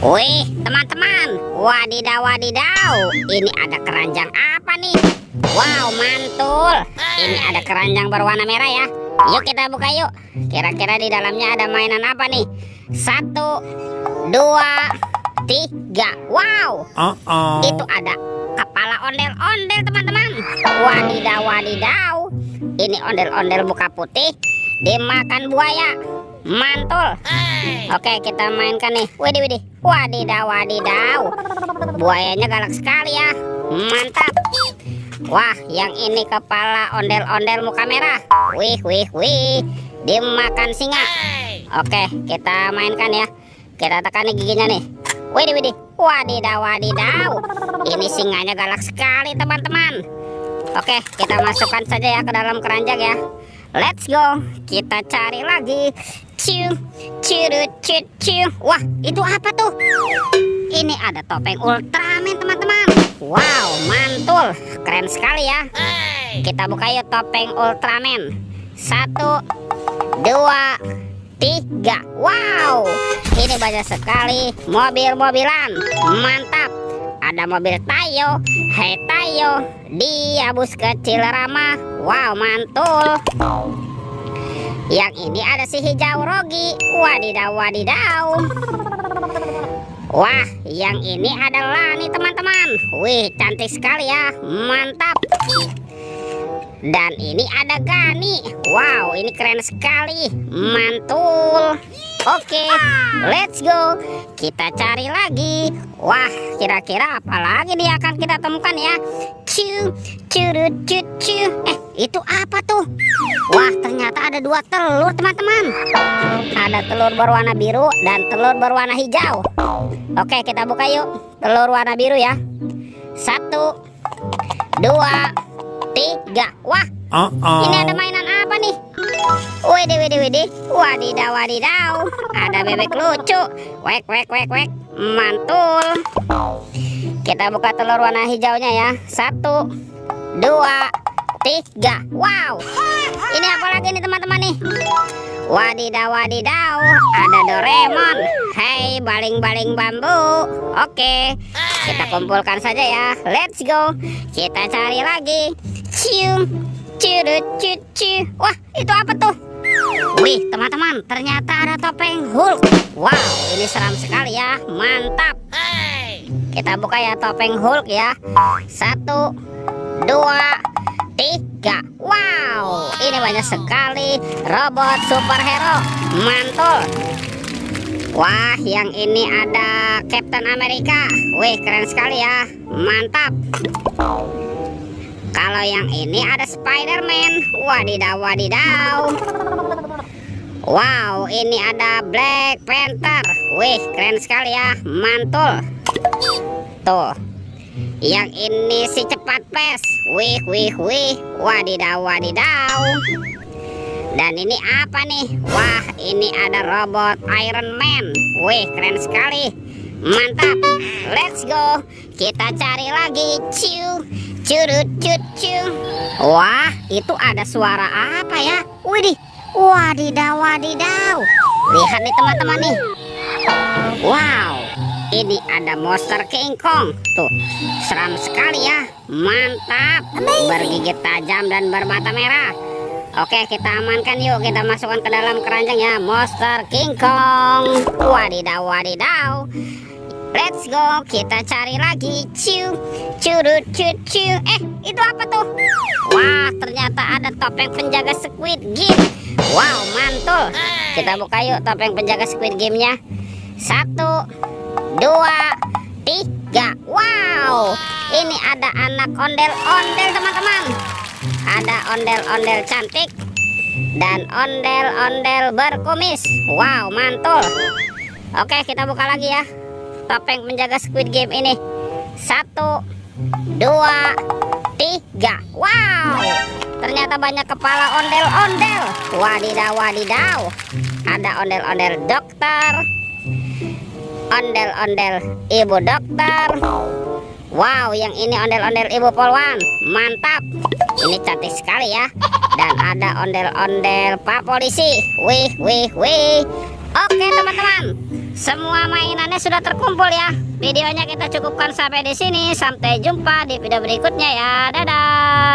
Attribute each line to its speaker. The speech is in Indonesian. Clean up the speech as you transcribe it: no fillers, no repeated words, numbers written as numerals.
Speaker 1: Wih, teman-teman, wadidaw wadidaw, ini ada keranjang apa nih? Wow, mantul. Ini ada keranjang berwarna merah ya. Yuk kita buka yuk. Kira-kira di dalamnya ada mainan apa nih? 1, 2, 3. Wow, itu ada kepala ondel-ondel teman-teman. Wadidaw wadidaw, ini ondel-ondel muka putih dimakan buaya. Mantul. Oke, kita mainkan nih. Widih widih. Wadidaw wadidaw, buayanya galak sekali ya. Mantap. Wah, yang ini kepala ondel-ondel muka merah. Wih wih wih, dimakan singa. Oke, kita mainkan ya. Kita tekan nih giginya nih. Widih widih. Wadidaw wadidaw, ini singanya galak sekali teman-teman. Oke, kita masukkan saja ya ke dalam keranjang ya. Let's go. Kita cari lagi. Ciu, ciu, ciu, ciu. Wah, itu apa tuh? Ini ada topeng Ultraman teman-teman. Wow, mantul. Keren sekali ya. Kita buka yuk topeng Ultraman. 1, 2, 3. Wow, ini banyak sekali mobil-mobilan. Mantap. Ada mobil Tayo. Hei Tayo, dia bus kecil ramah. Wow, mantul. Yang ini ada si hijau Rogi. Wadidaw wadidaw. Wah, yang ini ada Lani teman-teman. Wih, cantik sekali ya. Mantap. Dan ini ada Gani. Wow, ini keren sekali. Mantul. Oke, let's go. Kita cari lagi. Wah, kira-kira apa lagi nih akan kita temukan ya? Cu, curut, cucu. Itu apa tuh? Wah, ternyata ada 2 telur teman-teman. Ada telur berwarna biru dan telur berwarna hijau. Oke, kita buka yuk. Telur warna biru ya. 1, 2, 3. Wah, ini ada mainan apa nih? Widih widih widih. Wadidaw wadidaw, ada bebek lucu. Wek wek wek wek. Mantul. Kita buka telur warna hijaunya ya. 1, 2, 3. Wow, ini apa lagi nih teman-teman nih? Wadidaw wadidaw, ada Doraemon. Hei, baling-baling bambu. Oke, kita kumpulkan saja ya. Let's go. Kita cari lagi. Cium, curut, cucu. Wah, itu apa tuh? Wih, teman-teman, ternyata ada topeng Hulk. Wow, ini seram sekali ya. Mantap. Kita buka ya topeng Hulk ya. 1, 2, 3. Wow, ini banyak sekali robot superhero. Mantul. Wah, yang ini ada Captain America. Wih, keren sekali ya. Mantap. Kalau yang ini ada Spider-Man. Wadidaw wadidaw. Wow, ini ada Black Panther. Wih, keren sekali ya. Mantul. Tuh, yang ini si cepat pes. Wih wih wih. Wadidaw wadidaw. Dan ini apa nih? Wah, ini ada robot Iron Man. Wih, keren sekali. Mantap. Let's go. Kita cari lagi. Ciu, curut cucu. Wah, itu ada suara apa ya? Widih. Wadidaw wadidaw. Lihat nih teman-teman nih. Wow, ini ada monster King Kong. Tuh, seram sekali ya. Mantap. Bergigit tajam dan bermata merah. Oke, kita amankan yuk. Kita masukkan ke dalam keranjang ya. Monster King Kong. Wadidaw wadidaw. Let's go. Kita cari lagi. Ciu, curut cucu. Itu apa tuh? Wah, ternyata ada topeng penjaga Squid Game. Wow, mantul. Kita buka yuk topeng penjaga Squid Game-nya. 1, 2, 3. Wow, ini ada anak ondel-ondel teman-teman. Ada ondel-ondel cantik dan ondel-ondel berkumis. Wow, mantul. Oke, kita buka lagi ya topeng penjaga Squid Game ini. 1, 2, 3. Wow, ternyata banyak kepala ondel-ondel. Wadidaw wadidaw, ada ondel-ondel dokter, ondel-ondel ibu dokter. Wow, yang ini ondel-ondel ibu polwan. Mantap. Ini cantik sekali ya. Dan ada ondel-ondel pak polisi. Wih wih wih. Oke teman-teman, Semua mainannya sudah terkumpul ya. Videonya kita cukupkan sampai di sini. Sampai jumpa di video berikutnya ya. Dadah.